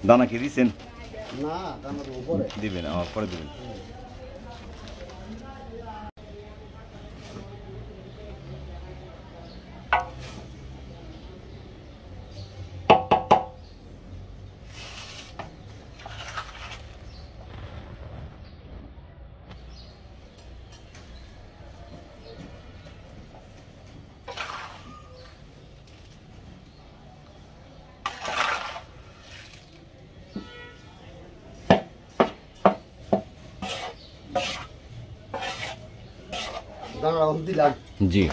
দানা কি দিচ্ছেন? না দানা তো উপরে দিবেন, পরে দিবেন। দানা দিলাম। জি,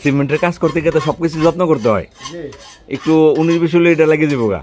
সিমেন্টের কাজ করতে গেলে তো সবকিছু যত্ন করতে হয়। একটু 19-20 হলে এটা লাগিয়ে যাবো গা।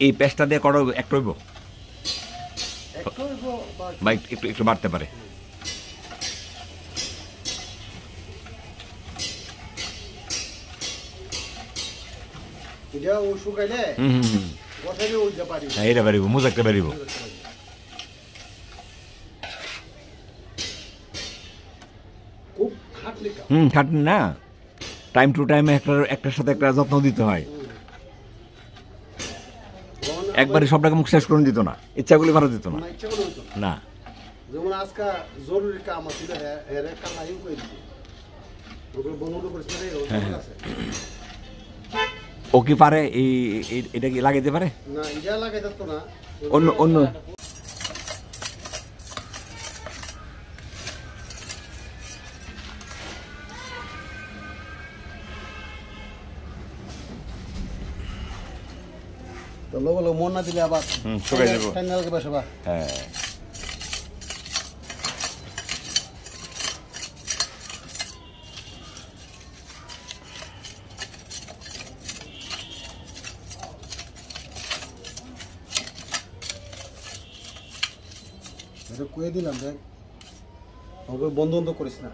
এই পেস্টটা দিয়ে করা একটা হইব বা একটু একটু বাড়তে পারে। এটা বাড়িব, মোজাকটা বাড়িব। খাটনি না, টাইম টু টাইম একটার সাথে একটা যত্ন দিতে হয়। একবারে সবটাকে মুখ শেষ করে দিত না, ইচ্ছাগুলি করা দিত না। না যেমন আজকে জরুরি কাম আছিল এরে কামাইও কই দিছি ওগুলো বনুলো করেছে ও কি পারে এটা কি লাগাইতে পারে? না এটা লাগাইতে তো না, অন্য অন্য তো লোক মন না দিলে আবার শুকাই যাবো। ফাইনালকে বসবা। হ্যাঁ এটা কই দিলাম দেখ ওকে বন্ধ বন্ধ করিস না।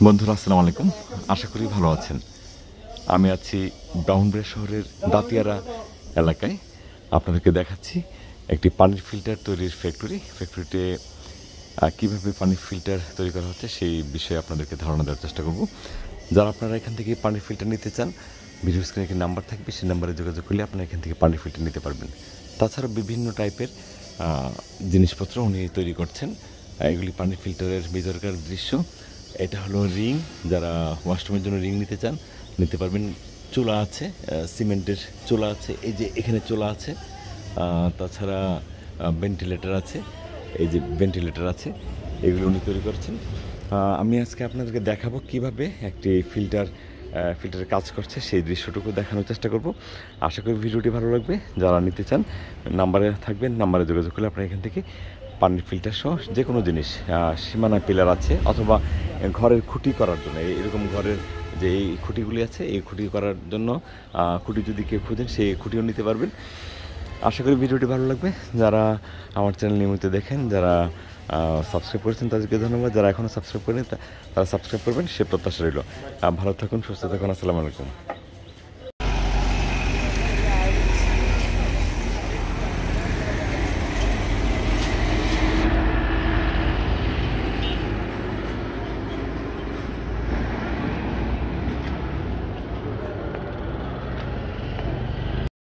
বন্ধুরা আসসালামু আলাইকুম, আশা করি ভালো আছেন। আমি আছি ব্রাউনবেড়িয়া শহরের দাতিয়ারা এলাকায়। আপনাদেরকে দেখাচ্ছি একটি পানির ফিল্টার তৈরির ফ্যাক্টরিতে কীভাবে পানির ফিল্টার তৈরি করা হচ্ছে সেই বিষয়ে আপনাদেরকে ধারণা দেওয়ার চেষ্টা করব। যারা আপনারা এখান থেকে পানির ফিল্টার নিতে চান, ভিডিও স্ক্রিনে একটি নাম্বার থাকবে, সেই নাম্বারে যোগাযোগ করলে আপনারা এখান থেকে পানির ফিল্টার নিতে পারবেন। তাছাড়া বিভিন্ন টাইপের জিনিসপত্র উনি তৈরি করছেন। এগুলি পানির ফিল্টারের ভিতরকার দৃশ্য এটা হলো রিং, যারা ওয়াশরুমের জন্য রিং নিতে চান নিতে পারবেন। চুলা আছে, সিমেন্টের চুলা আছে, এই যে এখানে চুলা আছে, তাছাড়া ভেন্টিলেটর আছে, এই যে ভেন্টিলেটর আছে, এগুলো উনি তৈরি করছেন। আমি আজকে আপনাদেরকে দেখাবো কিভাবে একটি ফিল্টারের কাজ করছে, সেই দৃশ্যটুকু দেখানোর চেষ্টা করব। আশা করি ভিডিওটি ভালো লাগবে। যারা নিতে চান নাম্বারে থাকবেন, নাম্বারে যোগাযোগ করলে আপনারা এখান থেকে পানির ফিল্টার সহ যে কোনো জিনিস, সীমানা পিলার আছে, অথবা ঘরের খুঁটি করার জন্য এরকম ঘরের যে এই খুঁটিগুলি আছে, এই খুঁটি করার জন্য খুঁটি যদি কেউ খুঁজেন সেই খুঁটিও নিতে পারবেন। আশা করি ভিডিওটি ভালো লাগবে। যারা আমার চ্যানেল নিয়মিত দেখেন, যারা সাবস্ক্রাইব করেছেন তাদেরকে ধন্যবাদ। যারা এখনও সাবস্ক্রাইব করেন তারা সাবস্ক্রাইব করবেন সে প্রত্যাশা রইল। ভালো থাকুন, সুস্থ থাকুন। আসসালামু আলাইকুম।